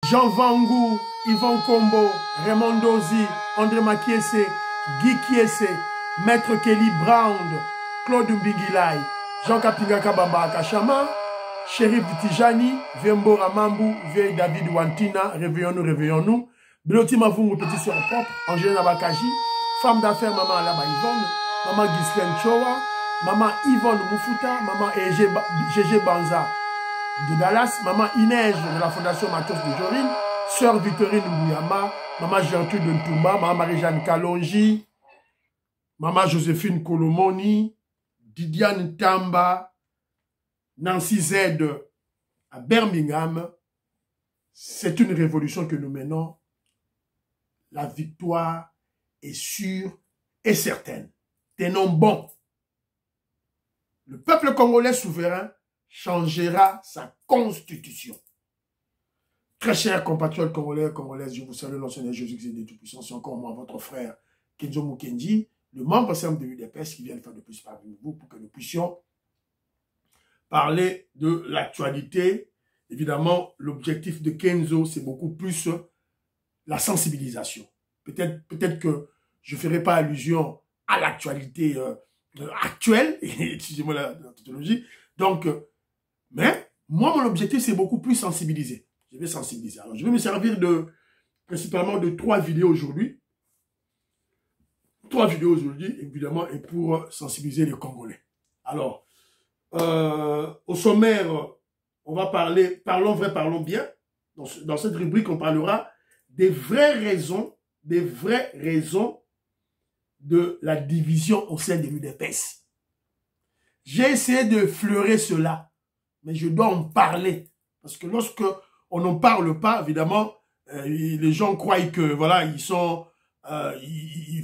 Jean Vangou, Yvon Kombo, Raymond Dozy, André Makiese, Guy Kiese, Maître Kelly Brown, Claude Mbigilai, Jean Kapinga Kabamba Kachama, Shérif Tijani, Vembo Ramambou, Vieille David Wantina, réveillons-nous, réveillons-nous. Biloti Mavungu, petit sur propre, Angèle Nabakaji, femme d'affaires, maman Alaba Yvonne, maman Ghislaine Chowa, maman Yvonne Moufuta, maman Gégé Banza de Dallas, maman Inès de la Fondation Matos de Jorine, sœur Victorine Mbouyama, maman Gertrude Ntoumba, maman Marie-Jeanne Kalonji, maman Joséphine Kolomoni, Didiane Tamba, Nancy Z à Birmingham. C'est une révolution que nous menons. La victoire est sûre et certaine. Tenons bon. Le peuple congolais souverain changera sa constitution. Très chers compatriotes congolais et congolaises, je vous salue dans le Seigneur Jésus-Christ de Tout-Puissant. C'est encore moi, votre frère Kenzo Mukendi, le membre simple de l'UDPS qui vient de faire de plus parmi vous pour que nous puissions parler de l'actualité. Évidemment, l'objectif de Kenzo, c'est beaucoup plus la sensibilisation. Peut-être que je ne ferai pas allusion à l'actualité actuelle, excusez-moi la tautologie. Donc, mais moi, mon objectif, c'est beaucoup plus sensibiliser. Je vais sensibiliser. Alors, je vais me servir principalement de 3 vidéos aujourd'hui. 3 vidéos aujourd'hui, évidemment, et pour sensibiliser les Congolais. Alors, au sommaire, on va parler, parlons vrai, parlons bien. Dans cette rubrique, on parlera des vraies raisons de la division au sein de l'UDPS. J'ai essayé de fleurer cela, mais je dois en parler. Parce que lorsque on n'en parle pas, évidemment, les gens croient que, voilà, ils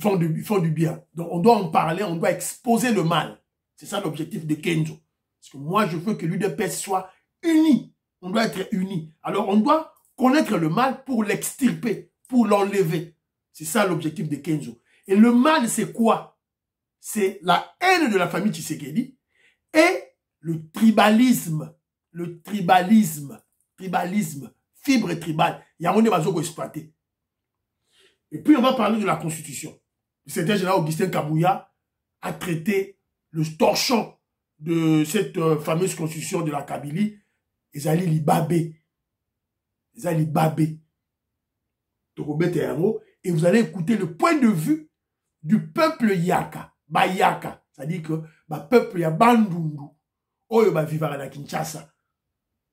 font du bien. Donc, on doit en parler, on doit exposer le mal. C'est ça l'objectif de Kenzo. Parce que moi, je veux que l'UDPS soit uni. On doit être unis. Alors, on doit connaître le mal pour l'extirper, pour l'enlever. C'est ça l'objectif de Kenzo. Et le mal, c'est quoi? C'est la haine de la famille Tshisekedi et le tribalisme. Le tribalisme. Fibre tribale. Il y a un bazoko exploité. Et puis, on va parler de la Constitution. Le secrétaire général Augustin Kabouya a traité le torchon de cette fameuse Constitution de la Kabylie. Ezali Libabé. Ezali Babé. Et vous allez écouter le point de vue du peuple Yaka. Bayaka. C'est-à-dire que le peuple ya Bandundu. Oyo ba vivara na Kinshasa.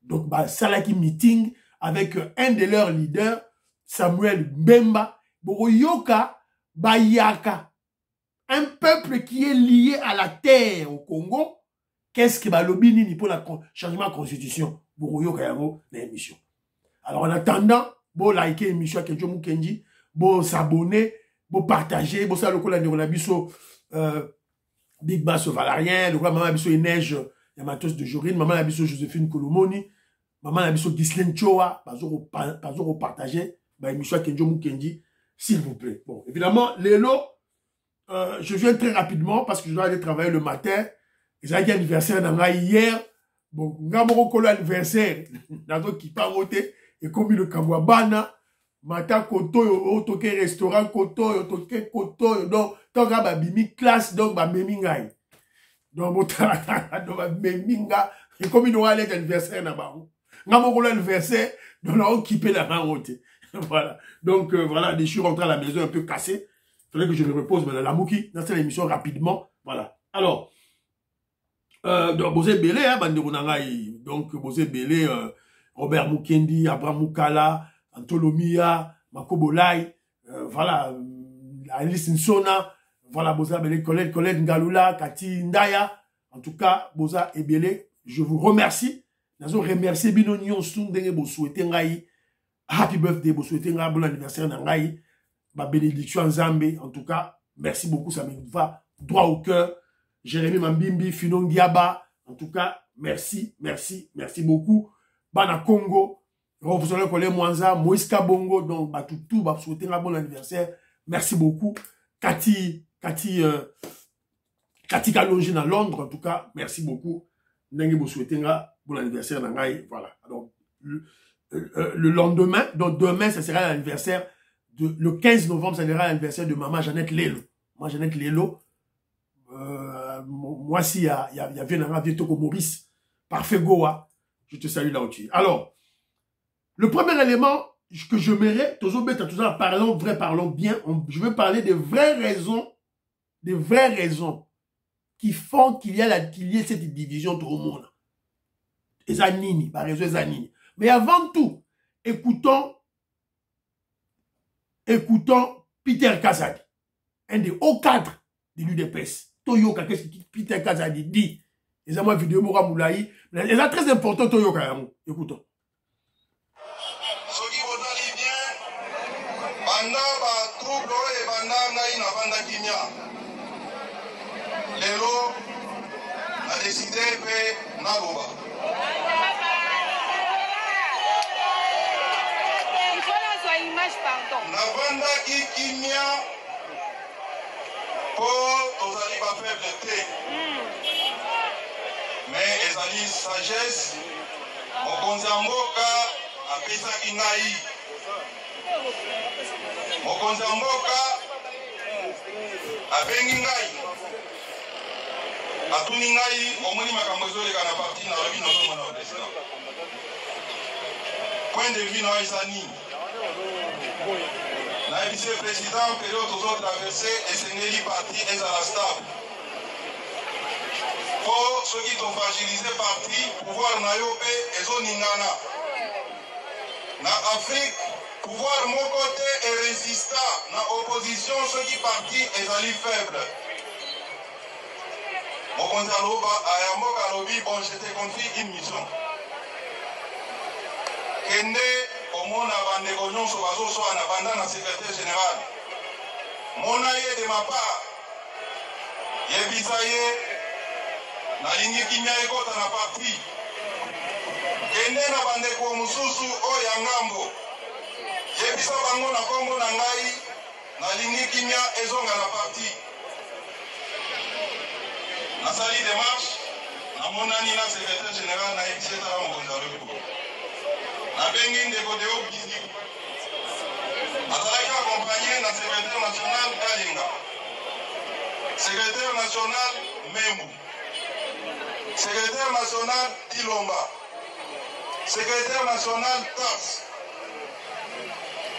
Donc, salaki meeting avec un de leurs leaders, Samuel Mbemba. Boroyoka Bayaka. Un peuple qui est lié à la terre au Congo. Qu'est-ce que Balobini pour le changement de la constitution? Boroyoka yango na émission. Alors, en attendant, bon liker l'émission Kenzo Mukendi, bon s'abonner, bon partager, bon ça le coup la biso Big Bass Valarien, le coup maman biso Neige Yamatos de Jorine, maman biso Joséphine Kolomoni, maman biso Ghislaine Chowa, pas partager bah émission Kenzo Mukendi, s'il vous plaît. Bon, évidemment, Lélo, je viens très rapidement parce que je dois aller travailler le matin. Ils ont eu anniversaire dans hier. Bon, Ngamoro Kolo anniversaire, dans qui pas voté. Et comme le Kawabana, Mata Koto, Otoke restaurant Koto, Otoke Koto, donc, tant que ba bimi classe, donc ba memingai. Donc, mota, donc ba meminga, et comme il aura l'anniversaire là-bas. Ngamoro l'anniversaire, donc là, on kippe la main haute. Voilà. Donc, voilà, je suis rentré à la maison un peu cassé. Il fallait que je me repose, mais la Mouki, dans cette émission rapidement. Voilà. Alors, donc, Bosé Belé, hein, donc, Bosé Belé, Robert Mukendi, Abraham Moukala, Antolomia, Makobolai, voilà, Alice Nsona, voilà, Boza Belé, Colette Ngalula, Kati Ndaya. En tout cas, Boza et Belé, je vous remercie. Nous remercié Bino Nyon Soun, Denge Bosouete Ngai. Happy birthday, Bosouete Ngai, bon anniversaire Ngai. Ma bénédiction en Zambé. En tout cas, merci beaucoup, ça me va droit au cœur. Jérémy Mambimbi, Finon Diaba. En tout cas, merci beaucoup. Bana Congo, vous allez connaître Mwanza, Moïse Kabongo, donc Batoutou, souhaiter un bon anniversaire. Merci beaucoup. Cathy Kalonji à Londres, en tout cas, merci beaucoup. Nengi vous souhaiter un bon anniversaire. Voilà. Alors, le lendemain. Donc demain, ça sera l'anniversaire. Le 15 novembre, ça sera l'anniversaire de maman Jeannette Lelo. Maman Jeannette Lelo. Moi, si il y a Vietoko Maurice, parfait Goa. Je te salue là où tu es. Alors, le premier élément que je mérite, toujours parlons vrai, parlons bien. Je veux parler des vraies raisons qui font qu'il y ait cette division tout le monde. Les anini, par raison des anini. Mais avant tout, écoutons Peter Kazadi, un des hauts cadres de l'UDPS. Toyoka, qu'est-ce que Peter Kazadi dit? Les amis vidéo Moura Moulaï, les très important Toyoka. Écoutons. Lelo a décidé de Nagoba. Il faut la soit image, pardon. Navanda qui kimia pour tozali ba faiblesse. Mais ezali sagesse. Mokonzi mboka apesa kingai. Mokonzi mboka abengi ngai. Atuni ngai omoni makambo ezoleka na parti na lobi nazomona na président. Point de vue na ezani. Na vice-président période tozotraverse esengeli parti ezala stable. Po soki tofragilize parti pouvoir na yo pe ezoningana. Na Afrique pouvoir moko te et résistant na opposition soki parti ezali faible. Mokonzi Ayamboka alobi bon j'étais confié une mission. Kende omona bandeko nyonso bazoswa na banda na secrétaire général. Mona ye de ma part. Yebisa ye nalingi kimia ekota na parti. Kende na bandeko mosusu oyo ngambo. Yebisa bango na kombo na ngai nalingi kimia ezonga na parti. Nasali démarche, namonani na secrétaire général na ebiseta la mokonzi alobi. Nabengi ndeko de Obizi. Azalaki accompagné na secrétaire national Kalinga. Secrétaire national Membu. Secrétaire national Tilomba. Secrétaire national Tas.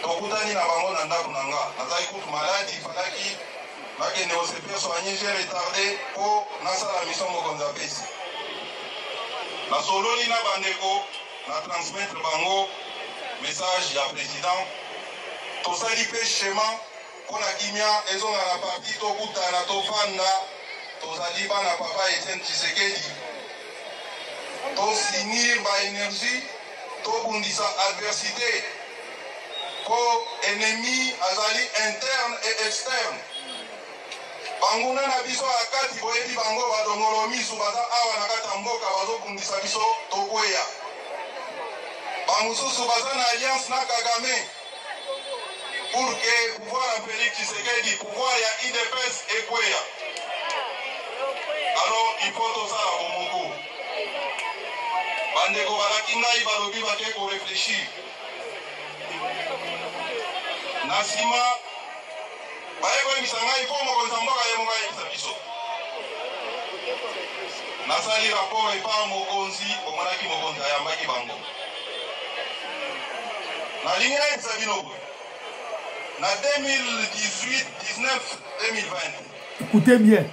Tokutani na bango na ndako na nga. Nazali kutu maladi falaki bakende osepe soigné, j'ai retardé pour nasala mission mokonzi apesi. Nasololi na bandeko na transmettre bango message ya président. Tosali pe schéma pona kimia ezonga na parti tokutana tofanda tozali bana papa Etienne Tshisekedi. Tosinir ba énergie tobundisa adversité pour ennemi azali interne et externe. Banguna na biso akati boyebi bango badongolo misu baza awa na kati mboka bazokundisa biso tokweya. Bamususu baza na alliance na Kagame pour que pouvoir ya Félix Tshisekedi, pouvoir ya IDPS ekweya. Alors il faut tosala bomoko. Bandeko balaki ngai balobi bake ko réfléchir. Na sima baye misanga il faut mokonzi mboka ye moka yebisa biso. Nasali rapport epa mokonzi omonaki mokonzi ayambaki bango. Nalingi nayebisa bino na 2018, 19, 2020. Écoutez bien,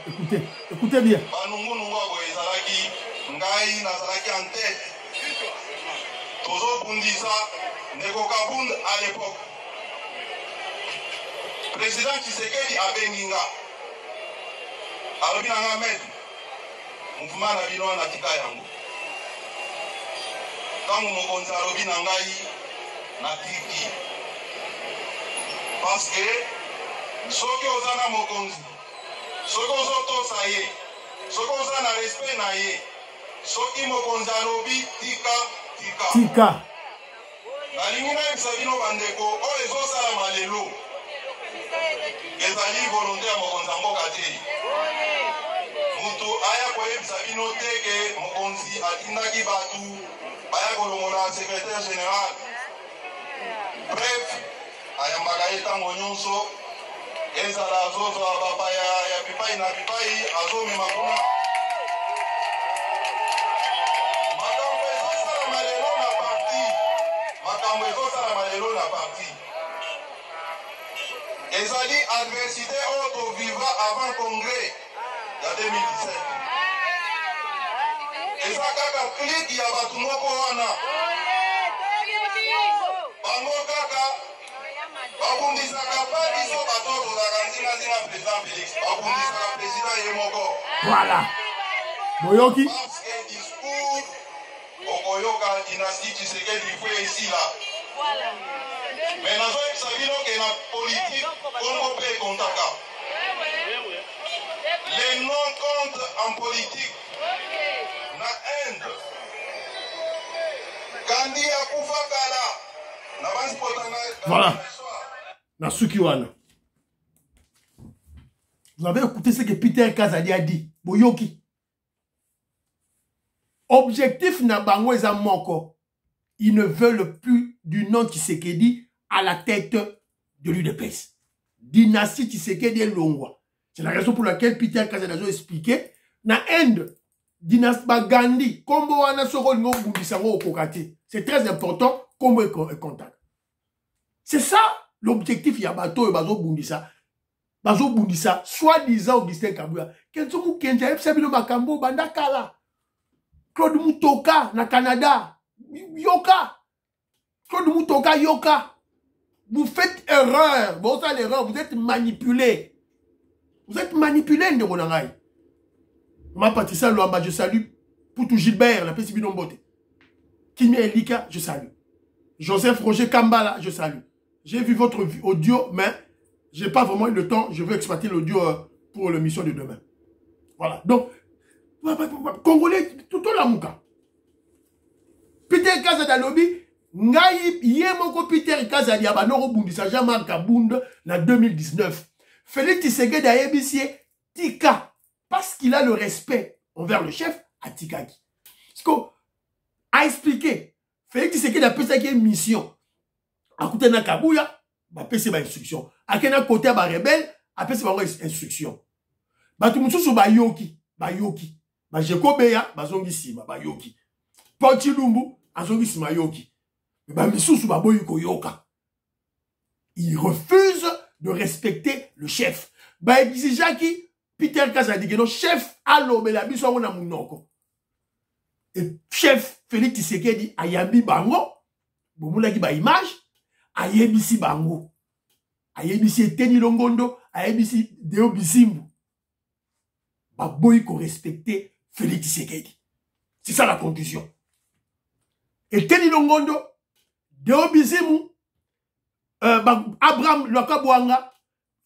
écoutez bien. Banungunungu ako ezalaki ngai nazalaki en tête. Tozobundisa ndeko Kabund à l'époque. Président Tshisekedi abengi nga. Alobi nanga maître. Mouvement na bino na tika yango. Tango mokonzi alobi na ngai na tiki. Parce que soki oza na mokonzi, soki ozotosa ye, soki oza na respect na ye, soki mokonzi alobi tika. Nalingi nayebisa bino bandeko oyo ezosalama lelo. Ezali volonté ya mokonzi mboka te. Mutu aya koyebisa bino te ke mokonzi atindaki batu baya kolongola secrétaire général Bref, ayambaka ye ntango nyonso ezala azozwa bapaya ya bipai na bipai azomema kuna makambo ezosalama lelo na parti ezali adversité oyo tovivra avant congrès ya 2017 eza kaka klike ya bato moko wana bango kaka babundisaka pa biso bato tozalaka nzingazinga président Félix babundisaka président ye moko voilà boyoki parce que discours okoyoka dynastie Tshisekedi fo esila mais nazoyebisa bino ke na politique Congo mpe ekontaka les non compte en politique na Inde kandi akufa kala na basipotana voilà Nasukiwana. Vous avez écouté ce que Peter Kazadi a dit. Boyoki. Objectif na bango eza moko. Ils ne veulent plus du nom Tshisekedi à la tête de l'UDPS. Dynastie Tshisekedi et Longwa. C'est la raison pour laquelle Peter Kazadi a expliqué. Na Inde, dynastie Gandhi, Kombo wana soko ngo bundisango okokati. C'est très important. Kombo est contact. C'est ça l'objectif Yabato et Bazo Bundisa. Bazo Bundisa, soi-disant Augustin Kabila. Kenzomu Kenja, Sabino Makambo, Bandakala. Claude Moutoka, na Canada. Yoka. Claude Moutoka, Yoka. Vous faites erreur. Bon, ça l'erreur, vous êtes manipulé. Vous êtes manipulé, Nderonangai. Ma Patricia Luamba, je salue. Poutou Gilbert, la Pessi Binombote. Kimi Elika, je salue. Joseph Roger Kambala, je salue. J'ai vu votre audio, mais je n'ai pas vraiment eu le temps. Je veux exploiter l'audio pour l'émission de demain. Voilà. Donc, Congolais, tout au Lamouka. Peter Kazadalobi, Ngaï, Yemoko Peter Kazadiaba, Noro Bundisa, Jean-Marc Kabund, en 2019. Félix Tshisekedi a ébissé Tika, parce qu'il a le respect envers le chef, à Tikaki. Parce qu'on a expliqué, Félix Tshisekedi a fait une mission. À côté de Kabouya, bah PC ba instruction. À quel côté ba rebelle, à PC ba instruction. Bah tout mususu ba yoki, ba Jekobeya, ba zongi sima, ba yoki. Poti Lumbu, a zongi sima yoki. Bah misusu ba boyuko yoka. Il refuse de respecter le chef. Bah Jackie, Peter Kazadi, le chef allo bela biso wana munoko. Et chef Félix Tshisekedi ayambi bango, bomula ki ba image. Ayebisi bango, ayebisi Eteni Longondo, ayebisi Deo Bisimbu. Baboy ko respecter Félix Tshisekedi. C'est ça la conclusion. Eteni Longondo, Deo Bisimbu, Abraham Lokabwanga,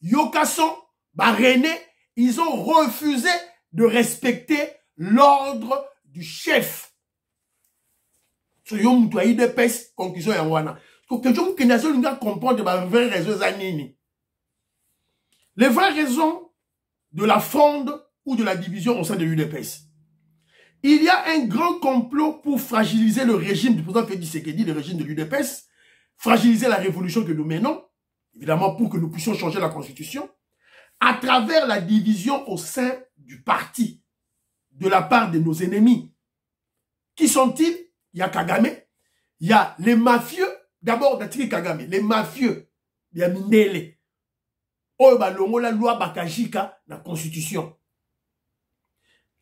Yokason, René, ils ont refusé de respecter l'ordre du chef. Soyons moutoyés de peste, conclusion Yangwana. Question que nous devons comprendre les vraies raisons. Les vraies raisons de la fronde ou de la division au sein de l'UDPS. Il y a un grand complot pour fragiliser le régime du président Félix Tshisekedi, le régime de l'UDPS, fragiliser la révolution que nous menons, évidemment pour que nous puissions changer la constitution, à travers la division au sein du parti, de la part de nos ennemis. Qui sont-ils? Il y a Kagame, il y a les mafieux. D'abord, Natiki Kagame, les mafieux, il y a Mindele. Oh, bah, la loi Bakajika, la constitution.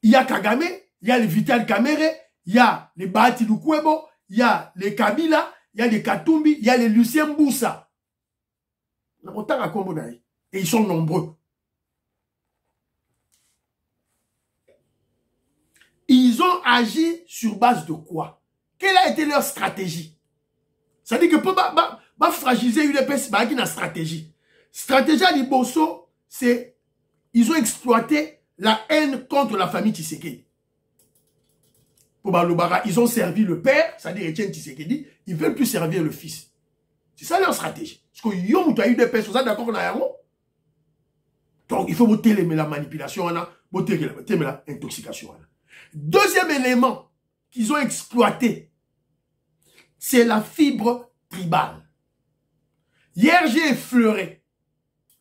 Il y a Kagame, il y a les Vital Kamere, il y a les Bahati Lukwebo, il y a les Kabila, il y a les Katumbi, il y a les Lucien Mboussa. Et ils sont nombreux. Ils ont agi sur base de quoi? Quelle a été leur stratégie? Ça dit que pour fragiliser l'UDPS, il y a une stratégie. Stratégie à Liboso, c'est ils ont exploité la haine contre la famille Tshisekedi. Pour Balobara, ils ont servi le père, c'est-à-dire Etienne Tshisekedi, ils ne veulent plus servir le fils. C'est ça leur stratégie. Parce que yo mutu a UDPS, vous êtes d'accord on a donc il faut voter la manipulation, voter l'intoxication. Deuxième élément qu'ils ont exploité, c'est la fibre tribale. Hier, j'ai effleuré.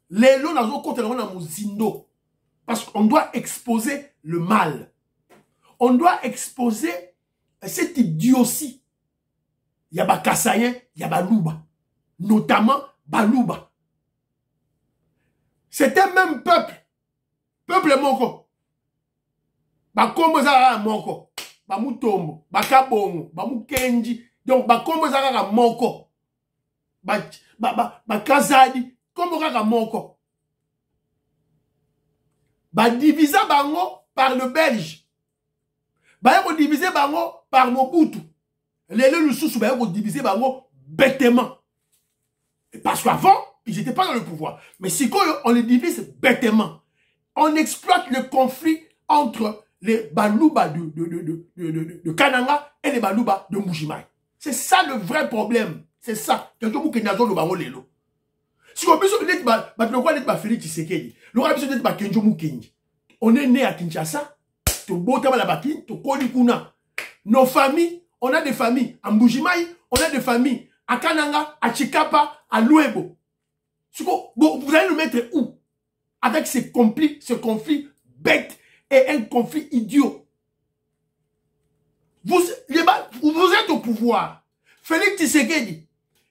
Les lots n'ont pas dans mon zindo. Parce qu'on doit exposer le mal. On doit exposer cette idiotie. Il y a Kassayen, il y a Balouba. Notamment Balouba. C'est un même peuple. Peuple Moko. Bakombo Zara Moko. Bamutombo. Bakabongo. Bamukenji. Donc, Bakombo Zara Moko. Bakazadi. Kombo Zara Moko. Divisa Bango par le Belge. Diviser Bango par Mobutu. Les sous diviser Bango bêtement. Parce qu'avant, ils n'étaient pas dans le pouvoir. Mais si on les divise bêtement, on exploite le conflit entre les Balouba de Kananga et les Balouba de Mbuji-Mayi. C'est ça le vrai problème. C'est ça. Si on peut on est né à Kinshasa, nos familles, on a des familles à Mbuji-Mayi, on a des familles à Kananga, à Chikapa, à Luebo. Vous allez le mettre où? Avec ce conflit bête et un conflit idiot. Vous êtes au pouvoir. Félix Tshisekedi,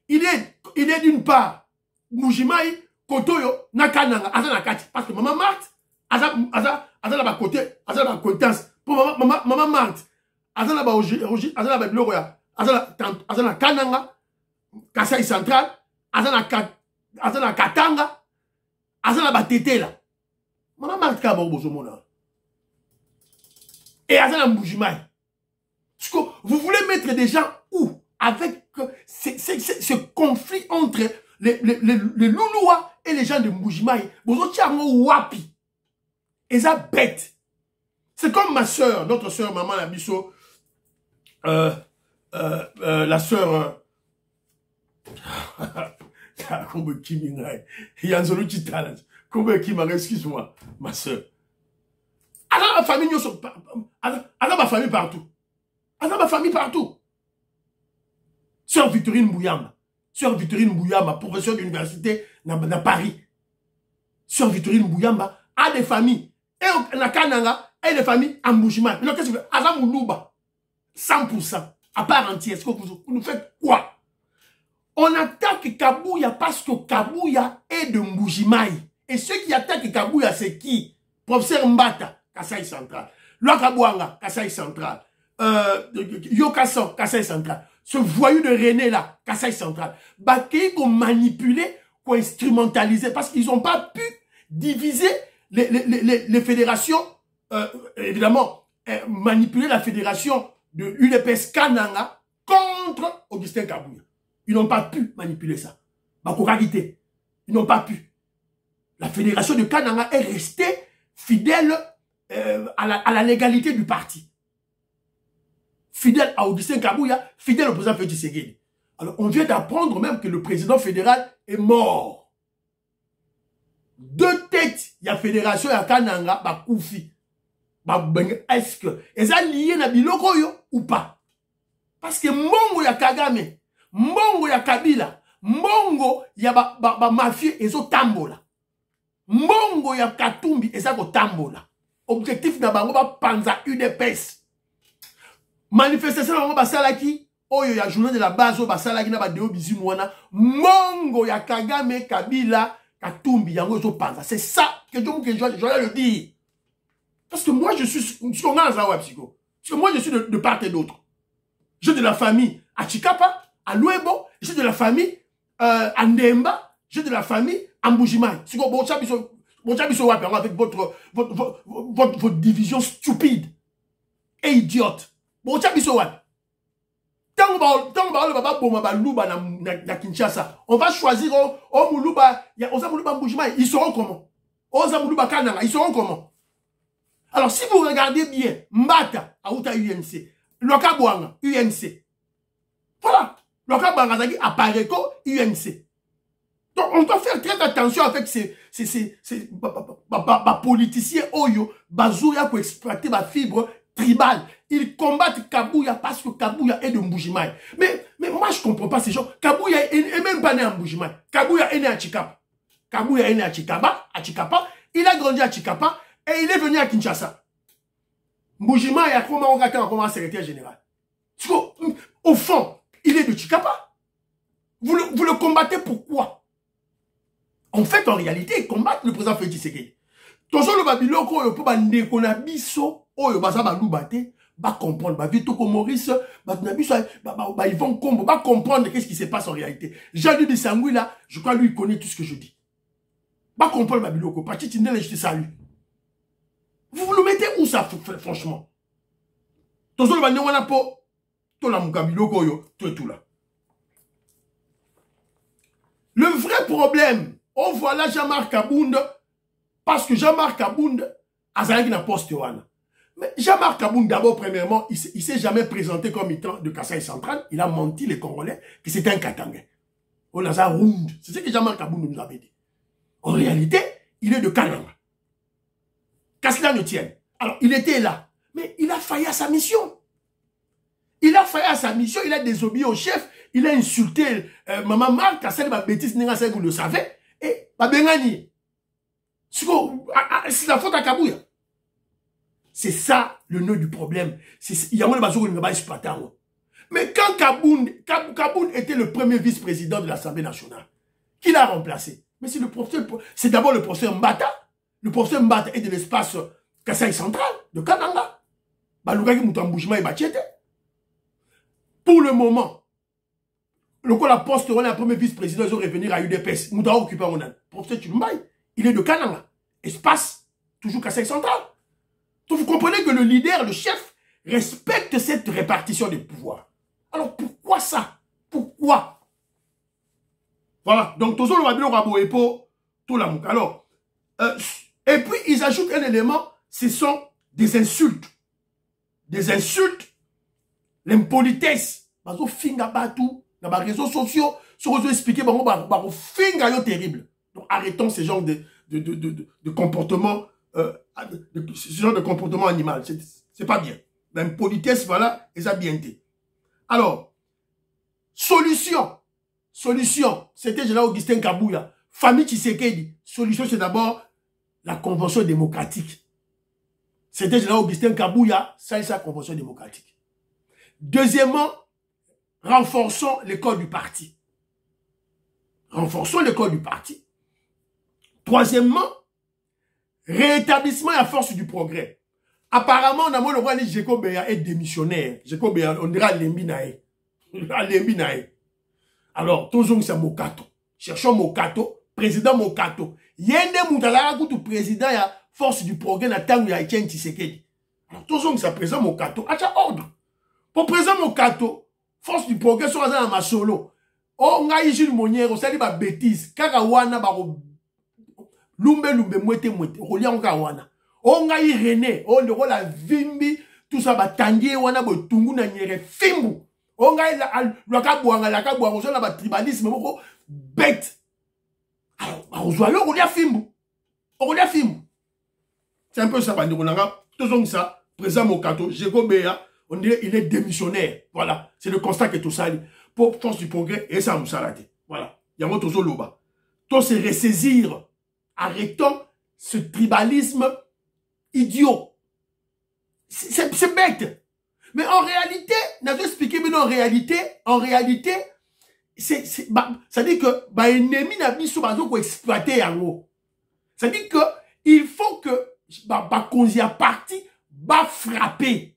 il est d'une part Mbuji-Mayi, Kotoyo, Nakananga, Azanakati. Parce que Maman Marthe, Azana côté, Azana compétence. Pour Maman Marthe, Azana Bilogoya, Azana Kananga, Kasai Central, Azana Katanga, Azana Batete là. Maman Marthe Kabo Bozomona. Et Azana Mbuji-Mayi. Vous voulez mettre des gens où? Avec ce conflit entre les Louloua et les gens de Mbuji-Mayi. Vous êtes wapi. Et ça bête. C'est comme ma soeur, notre soeur, maman Labisso, la soeur, excuse-moi, ma soeur. Alors ma famille, alors ma famille partout. Alors ma famille partout. Sœur Victorine Mbouyamba. Sœur Victorine Mbouyamba, professeure d'université dans Paris. Sœur Victorine Mbouyamba a des familles. Et na Kananga, et des familles en Mbuji-Mayi. Mais qu'est-ce que vous faites? Azam Moulouba. 100%. À part entière. Est-ce que vous nous faites quoi? On attaque Kabouya parce que Kabouya est de Mbuji-Mayi. Et ceux qui attaquent Kabouya, c'est qui? Professeur Mbata, Kasai Central. Lokabouanga, Kasai Central. Yokason, Kasai Central. Ce voyou de René là, Kasai Central. Qui ont manipulé, qui ont instrumentalisé, parce qu'ils n'ont pas pu diviser les fédérations, évidemment, manipuler la fédération de UDPS Kananga contre Augustin Kabouya. Ils n'ont pas pu manipuler ça. Ils n'ont pas pu. La fédération de Kananga est restée fidèle à la légalité du parti. Fidèle à Augustin Kabouya, fidèle au président Félix Tshisekedi. Alors, on vient d'apprendre même que le président fédéral est mort. 2 têtes, il y a fédération, il y a Kananga, bah Koufi. Est-ce que, est-ce lié na biloko yo ou pas? Parce que Mongo ya Kagame, Mongo ya Kabila, Mongo ya ba mafia ezo tambola. Mongo ya Katumbi ezako tambola. Objectif na bango ba panza UDPS. Manifestation na bango basalaki oyo ya journée de la base basalaki na ba deo bizimwana. Mongo ya Kagame, Kabila, Katumbi yango ezo panza. C'est ça que je dois le dire. Parce que moi je suis parce que moi je suis de part et d'autre. J'ai de la famille à Chikapa, à Luebo, j'ai de la famille à Ndemba, j'ai de la famille à Mbuji-Mayi. C'est comme avec votre division stupide et idiote. On va choisir Moulouba, Mbuji-Mayi. Ils seront comment? Moulouba Kananga, ils seront comment? Alors si vous regardez bien, Mbata, Aouta UNC, Lokabouanga, UNC. Voilà. Lokabouanga à Pareko, UNC. Donc on doit faire très attention avec ces politiciens Oyo, Bazouya pour exploiter ma fibre tribale. Ils combattent Kabouya parce que Kabouya est de Mbuji-Mayi. Mais Mais moi, je ne comprends pas ces gens. Kabouya est même pas né à Mbujimaï. Kabouya est né à Chikapa. Kabouya est né à Chikapa. Il a grandi à Chikapa et il est venu à Kinshasa. Mbujimaï a comment secrétaire général. Au fond, il est de Chikapa. Vous le combattez pourquoi? En fait, en réalité, ils combattent le président Félix Tshisekedi. Toujours le Babiloko, il peut pas ndekona biso, oyo basa ba loubate, ba comprendre, ba vito ko Maurice, ils vont comprendre qu'est-ce qui se passe en réalité. Jean-Luc Bissangui là, je crois lui il connaît tout ce que je dis. Ba comprendre Babiloko, parti Tindel je te salue. Vous le mettez où ça franchement? Toujours le Babiloko na po, to la mukabiloko yo, tout là. Le vrai problème, on voit là Jean-Marc Kabound, parce que Jean-Marc Kabound a zalaki na poste wana. Mais Jean-Marc Kabound, d'abord, premièrement, il ne s'est jamais présenté comme étant de Kasaï central. Il a menti les Congolais que c'était un Katangais. On a ça round. C'est ce que Jean-Marc Kabound nous avait dit. En réalité, il est de Kananga. Qu'à cela ne tienne. Alors, il était là. Mais il a failli à sa mission. Il a failli à sa mission. Il a désobéi au chef. Il a insulté Maman Marc. À celle de ma bêtise, vous le savez. Et, Bengani. C'est la faute à Kabouya. C'est ça le nœud du problème. Mais quand Kabound était le premier vice-président de l'Assemblée nationale, qui l'a remplacé? Mais c'est d'abord le professeur Mbata. Le professeur Mbata est de l'espace Kasaï central, de Kananga. Pour le moment, le poste, on a le premier vice-président, ils ont revenir à UDPS. Mouta occupé mon âne. Professeur Chilumbaï, il est de Kananga. Espace, toujours Kasaï central. Donc vous comprenez que le leader, le chef, respecte cette répartition des pouvoirs. Alors pourquoi ça? Pourquoi? Voilà. Donc tout ça, le Babylon Raboepo, tout l'amour. Alors, et puis ils ajoutent un élément, ce sont des insultes. Des insultes, l'impolitesse. Bazo finga batou, dans les réseaux sociaux, sur les réseaux expliqués, bazo finga yo terrible. Donc arrêtons ce genre de comportement. Ce genre de comportement animal, c'est pas bien. L'impolitesse, voilà, et ça bien été. Alors, solution, c'était général Augustin Kabouya, famille Tshisekedi. Solution, c'est d'abord la convention démocratique. C'était général Augustin Kabouya, ça c'est la convention démocratique. Deuxièmement, renforçons l'école du parti. Renforçons l'école du parti. Troisièmement, rétablissement à force du progrès. Apparemment, on a le roi Jeko Beya est démissionnaire. Jeko Beya, on dira Lembinae. Alors, toujours c'est Mokato. Cherchons Mokato, président Mokato. Yende Moutala Goutou président ya force du progrès na tangu ya Etienne Tshisekedi. Alors, toujours c'est président Mokato. Acha ordre. Pour président Mokato, force du progrès sur la masolo. Oh, nga Jules Monière, ça ba bêtise. Kaka wana ba Lumbe mwete rolia onka wana. Onga i René, on le la vimbi, tout ça ba tangier wana bo tungu na nyere fimbu. Onga la kabouanga, on la ba tribalisme moko bête. Alors, on voit le rolia fimbu. Rolia fimbu. C'est un peu ça, bandi konanga. Tout ça, président Mokato, Jeko Beya, on dirait il est démissionnaire. Voilà, c'est le constat que tout ça pour force du progrès et ça nous s'arrête. Voilà, il y a toujours loba. Tout se ressaisir. Arrêtons ce tribalisme idiot. C'est bête. Mais en réalité, n'a pas expliqué, mais en réalité, ça dit que, ennemi n'a pas besoin exploiter en haut. Ça dit que, il faut que, qu'on y a parti, frapper,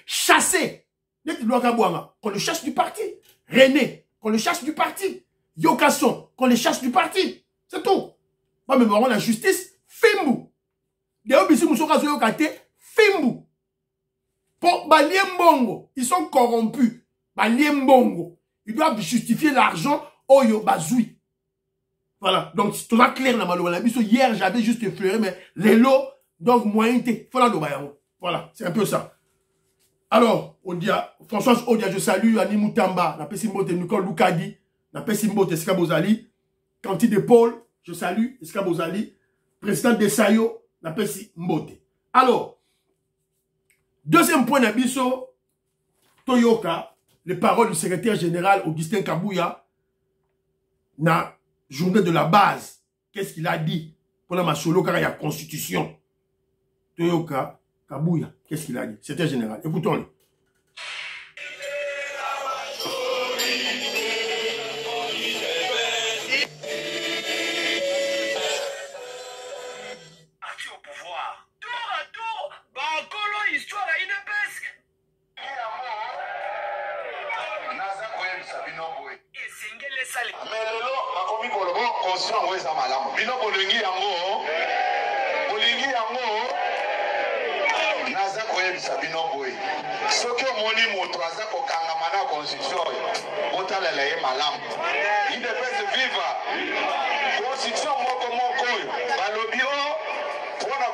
chasser. Qu'on le chasse du parti. René, qu'on le chasse du parti. Yokasson, qu'on le chasse du parti. C'est tout. Pas même la justice, fimbu. D'ailleurs, ici, nous sommes fimbu. Pour Baliembongo, ils sont corrompus. Baliembongo, ils doivent justifier l'argent au yo bazoui. Voilà. Donc, c'est tout ça clair dans ma hier, j'avais juste effleuré, mais les lots, donc, moyen voilà. C'est un peu ça. Alors, Françoise Odia, je salue Annie Moutamba, la Pessimbote Nicole Loukadi, la Pessimbote Skabozali. Canti de Paul, je salue, Eskabozali, président de Sayo, la Pessi Mbote. Alors, deuxième point d'Abisso, Toyoka, les paroles du secrétaire général Augustin Kabouya na journée de la base. Qu'est-ce qu'il a dit pour la masolo car il y a constitution. Toyoka Kabouya, qu'est-ce qu'il a dit? Secrétaire général. Écoutons-le.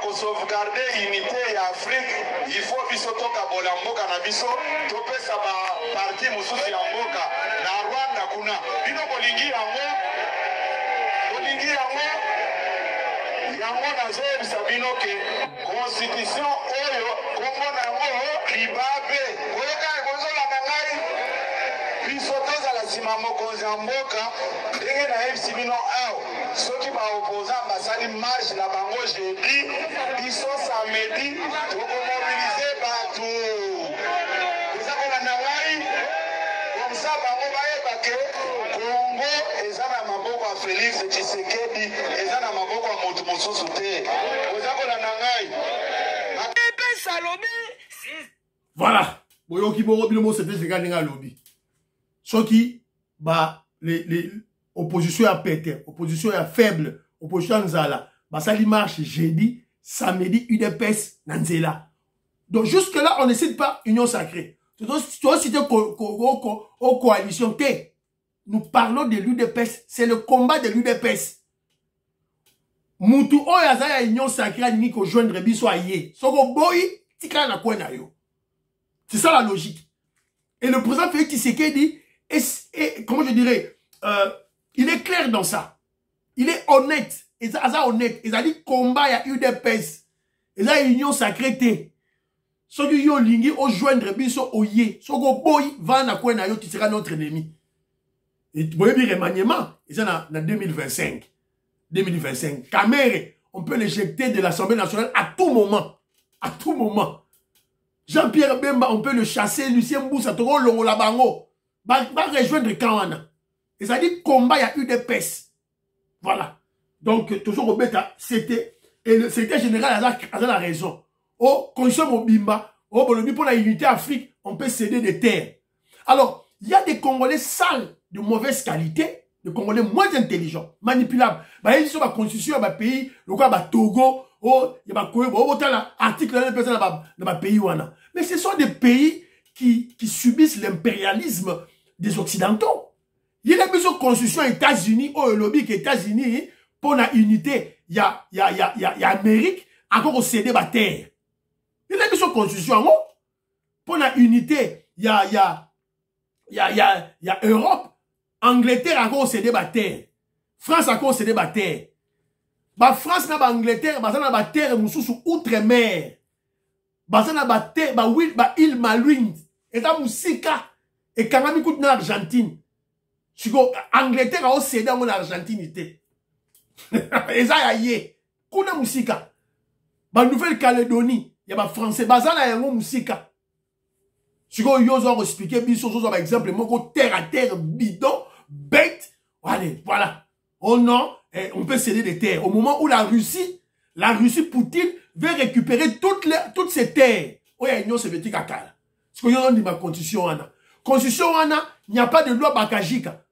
Sauvegarder l'unité et Afrique, il faut biso toka bolamboka na biso topesa ba parti mususu ya mboka na Rwanda kuna bino bolingi yango na zeb sabino ke constitution oyo kongo na ngo libabe koyeka ekonzola na ngai biso tozala nsima mokonzi ya mboka ndenge na yebisi bino awa soki baopposant basali marche na bango jeudi biso samedi tokomobilize bato eza kolanda ngai komsa bango bayeba ke kongo eza na maboko ya Félix Tshisekedi eza na maboko ya moto mosusu te oza kolanda ngai voilà boyoki boro bino mo c'était c'est gardé lobby soki ba les opposition à pété, opposition à faible, opposition à nzala, basali marche jeudi, samedi, UDPS, nanzela. Donc jusque-là, on ne cite pas union sacrée. Tu dois citer aux coalitions. Nous parlons de l'UDPS, c'est le combat de l'UDPS. Moutou oyaza union sacrée, ni ko joindre biso aye. Soko boy, tika na kwena yo. C'est ça la logique. Et le président Félix Tshisekedi est, comment je dirais, il est clair dans ça. Il est honnête. Il est honnête. Il a dit combat, il y a UDPS. Il a union sacrée. Ceux qui ont lingi au joindre biso oye. Ceux qui boy va na kwena yo, tu seras notre ennemi. Et tu peux dire remaniement. Et ça en 2025. 2025. Camère, on peut l'éjecter de l'Assemblée nationale à tout moment. À tout moment. Jean-Pierre Bemba, on peut le chasser. Lucien Mboussa, Toro Longo Labango. Va rejoindre Kawana. Et ça dit combat, il y a eu des pestes. Voilà. Donc, toujours au bêta, c'était. Et le secrétaire général a la raison. Au condition Mobimba, au Bolobi pour la unité Afrique, on peut céder des terres. Alors, il y a des Congolais sales, de mauvaise qualité, des Congolais moins intelligents, manipulables. Bah, ils sont la constitution, bah, pays, le quoi, bah, Togo, oh, il y a bah, article dans le pays, ouana. Mais ce sont des pays qui subissent l'impérialisme des Occidentaux. Il y a une constitution aux États-Unis, au lobby que États-Unis, pour la unité, il y a Amérique, encore au CD la terre. Il y a une constitution, pour la unité, il y a Europe, Angleterre, encore au CD la terre. France, encore au CD la terre. Bah, France, n'a pas Angleterre, bah, ça n'a pas terre, sous outre-mer. Bah, ça n'a pas terre, bah, oui, bah, île Malouine. Et ça, Moussika. Et quand même, écoute, dans l'Argentine. Angleterre a cédé en Argentine. Et ça y est. Kuna Moussika. Ba Nouvelle-Calédonie. Il y a ba français. Bazana y a un Moussika. Si vous avez expliqué, par exemple, terre à terre, bidon, bête. Allez, voilà. Oh non, on peut céder des terres. Au moment où la Russie, Poutine, veut récupérer toutes ces terres. Oh, il y a une union soviétique à Kala. Ce que vous avez dit ma constitution, Constitution, il n'y a pas de loi bakajika.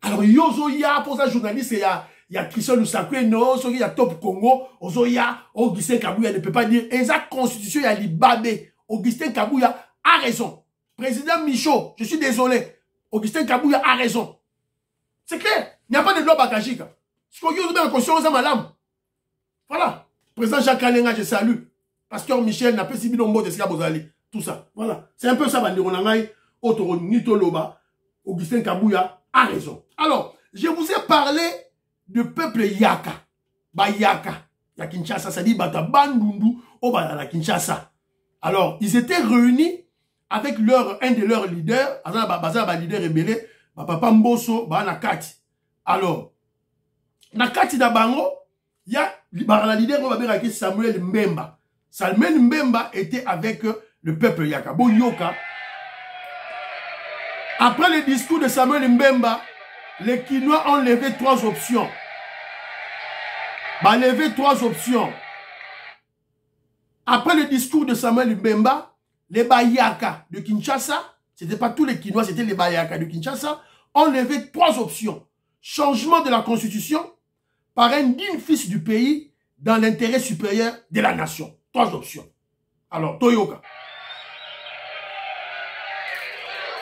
Alors, yozo ya, pour ça, journaliste, il y a Christian Lusakwe, non, il y a Top Congo, Ozoya, Augustin Kabouya ne peut pas dire, et ça, constitution, il y a l'Ibabé. Augustin Kabouya a raison. Président Michaud, je suis désolé. Augustin Kabouya a raison. C'est clair. Il n'y a pas de loi bakajika. Ce qu'on dit dans la constitution, c'est madame. Voilà. Président Jacques Alenga, je salue. Pasteur Michel, n'a pas si bien de ce Bozali. Tout ça. Voilà. C'est un peu ça, Bandironangaï, Otoro Nitoloba, Augustin Kabouya a raison. Alors, je vous ai parlé du peuple Yaka. Ba Yaka. Ya Kinshasa, ça dit Bata Bandundu, au Bata Kinshasa. Alors, ils étaient réunis avec un de leurs leaders, leader rebelle, papa Mbosso, na kati. Alors, na kati da bango, il y a la leader qui Samuel Mbemba. Samuel Mbemba était avec le peuple Yaka. Bon Yoka. Après le discours de Samuel Mbemba, les Kinois ont levé 3 options. Levé 3 options. Après le discours de Samuel Mbemba, les Bayaka de Kinshasa, ce n'était pas tous les Kinois, c'était les Bayaka de Kinshasa, ont levé 3 options. Changement de la constitution par un digne fils du pays dans l'intérêt supérieur de la nation. 3 options. Alors, Toyoka.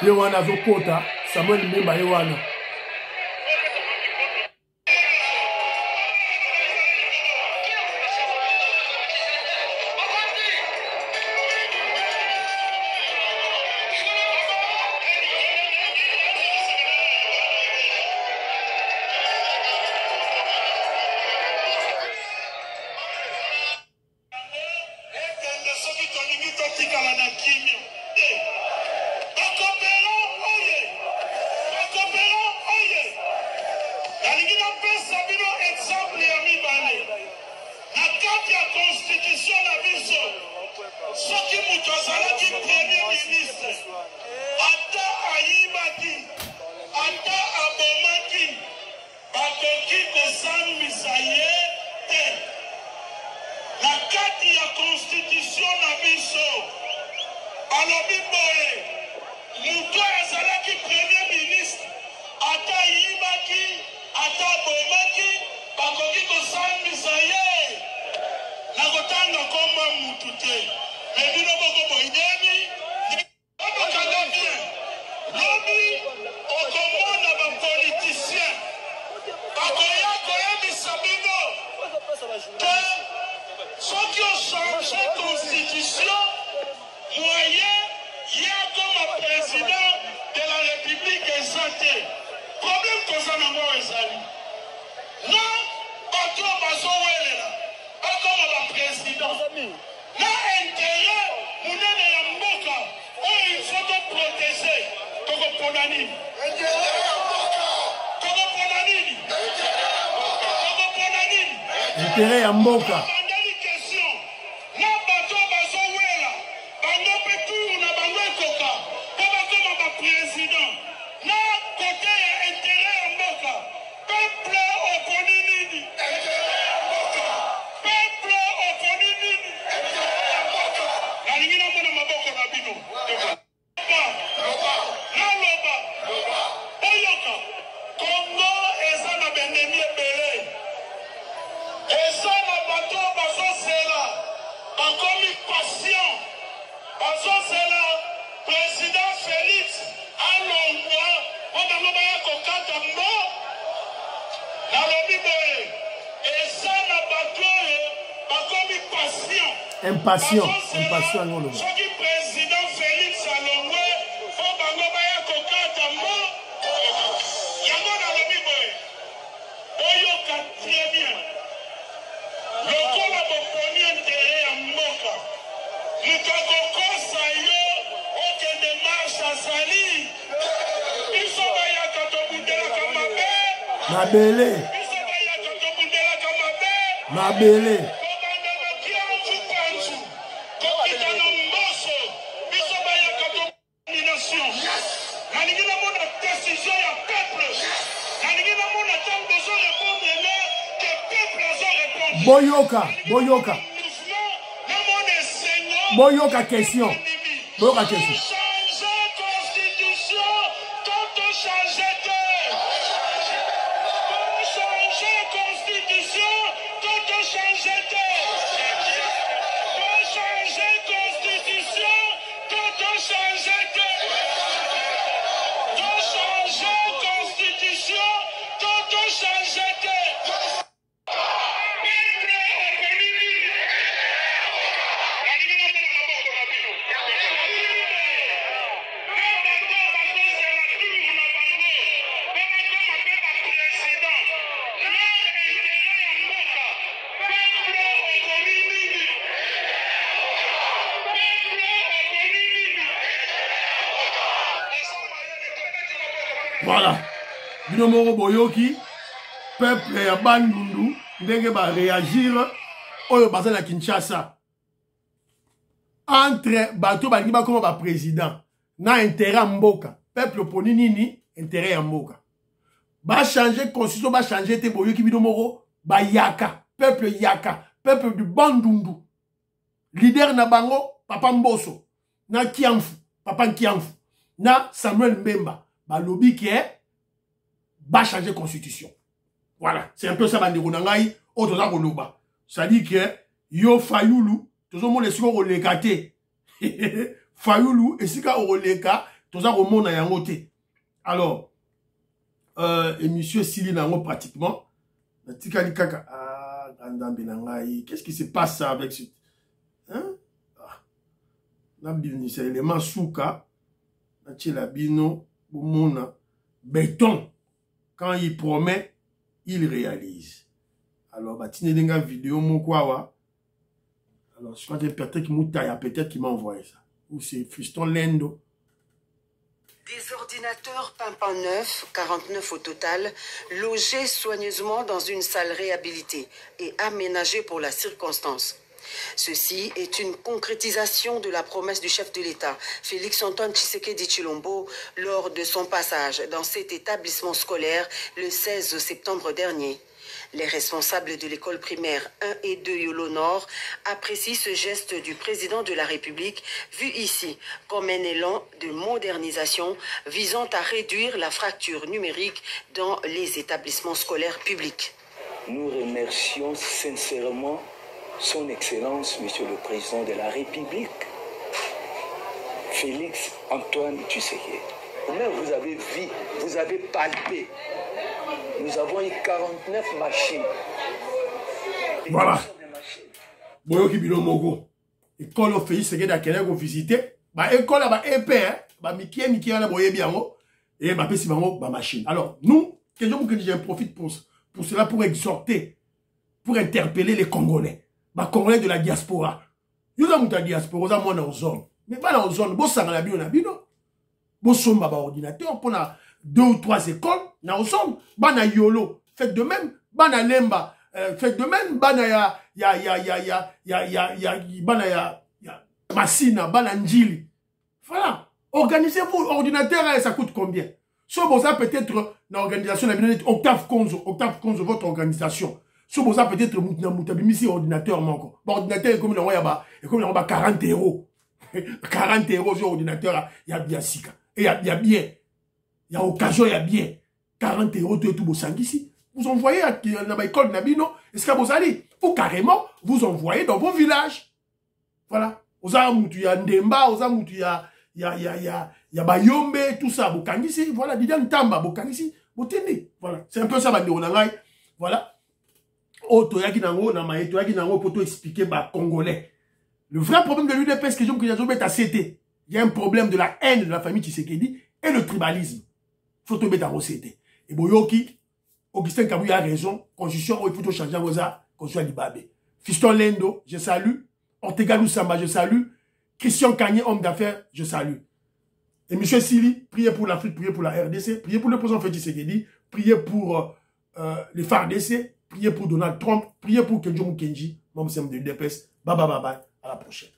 Yewana Zokota, Samuel Mbemba Yewana. Intérêt à Mboka. Impatient, non, non. Mabele. Boyoka question. Voilà. Binomoro boyoki, peuple ya bandundu, ndenge ba réagir, oyo baza na Kinshasa. Entre bato balingi bakoma ba président, na intérêt mboka. Peuple poni nini, intérêt ya mboka. Ba changer constitution, ba changer te boyoki binomoro, ba yaka, peuple du bandundu. Leader na bango, Papa Mboso, na Kiamfu, Papa Kiamfu, na Samuel Mbemba, ba lobby qui est, ba changer constitution. Voilà, c'est un peu ça bandeko nangai, autre ça koloba. Ça dit que yo Fayoulou, tout le monde est sur le kate. Fayoulou et sika oleka, tout ça remonte à yangote. Alors et monsieur Sili nango pratiquement, tika kaka andambe nangai, qu'est-ce qui se passe avec ce hein? C'est l'élément souka, la bino, boumona, béton. Quand il promet, il réalise. Alors, bah, tu n'as vidéo, mon quoi, alors, je crois que peut-être qui m'a envoyé ça. Ou c'est Fiston Lendo. Des ordinateurs pimpant neufs, 49 au total, logés soigneusement dans une salle réhabilitée et aménagée pour la circonstance. Ceci est une concrétisation de la promesse du chef de l'État, Félix-Antoine Tshisekedi Tshilombo, lors de son passage dans cet établissement scolaire le 16 septembre dernier. Les responsables de l'école primaire 1 et 2 Yolo Nord apprécient ce geste du président de la République, vu ici comme un élan de modernisation visant à réduire la fracture numérique dans les établissements scolaires publics. Nous remercions sincèrement Son Excellence, Monsieur le Président de la République, Félix-Antoine Tshisekedi. Même vous avez vu, vous avez palpé. Nous avons eu 49 machines. Voilà. Boyoki bino moko. École au Félix Tshisekedi a quelqu'un qu'on visiter. Bah école là bah épais, bah mikie là boye biango et bah pesi bango bah machine. Alors nous, que j'en profite pour cela pour exhorter, pour interpeller les Congolais. Bah Congolais de la diaspora. Yo za muta diaspora za mona ozone. Mais pas dans zone, bo sanga la bio na bino. Bo somba ba ordinateur pour na 2 ou 3 écoles na ozone, ba na yolo, faites de même, ba na lemba, faites de même, ba na ya Massina, ba na Njili. Voilà. Organisez-vous, ordinateur ça coûte combien? Si vous avez peut-être une organisation, Octave Konzo, votre organisation. Si vous avez peut-être un ordinateur, ordinateur est comme il y a 40 euros. 40 euros sur ordinateur, il y a bien sika. Et il y a bien. Il y a occasion, il y a bien. 40 euros, tout vous sang ici. Vous envoyez à l'école Nabino, est-ce que vous allez? Ou carrément, vous envoyez dans vos villages. Voilà. Vous avez un Ndemba, vous avez il y a Bayombe, tout ça, Bokangisi, voilà, Didian Tamba, Bokangisi, Botene. Voilà. C'est un peu ça, voilà. Pour expliquer bah Congolais. Le vrai problème de l'UDPS que il y a un problème de la haine de la famille Tshisekedi et le tribalisme. Faut tomber dans CT. Et Boyoki, Augustin Kabouya a raison, constitution, il faut changer Rosa, constitution Libabé. Fiston Lendo, je salue. Ortega Lusamba, je salue. Christian Kanye, homme d'affaires, je salue. Et M. Sili, priez pour l'Afrique, priez pour la RDC, priez pour le président Félix Tshisekedi, priez pour les FARDC, priez pour Donald Trump, priez pour Kenji Mukenji, membre de l'UDPS. Bye bye bye bye, à la prochaine.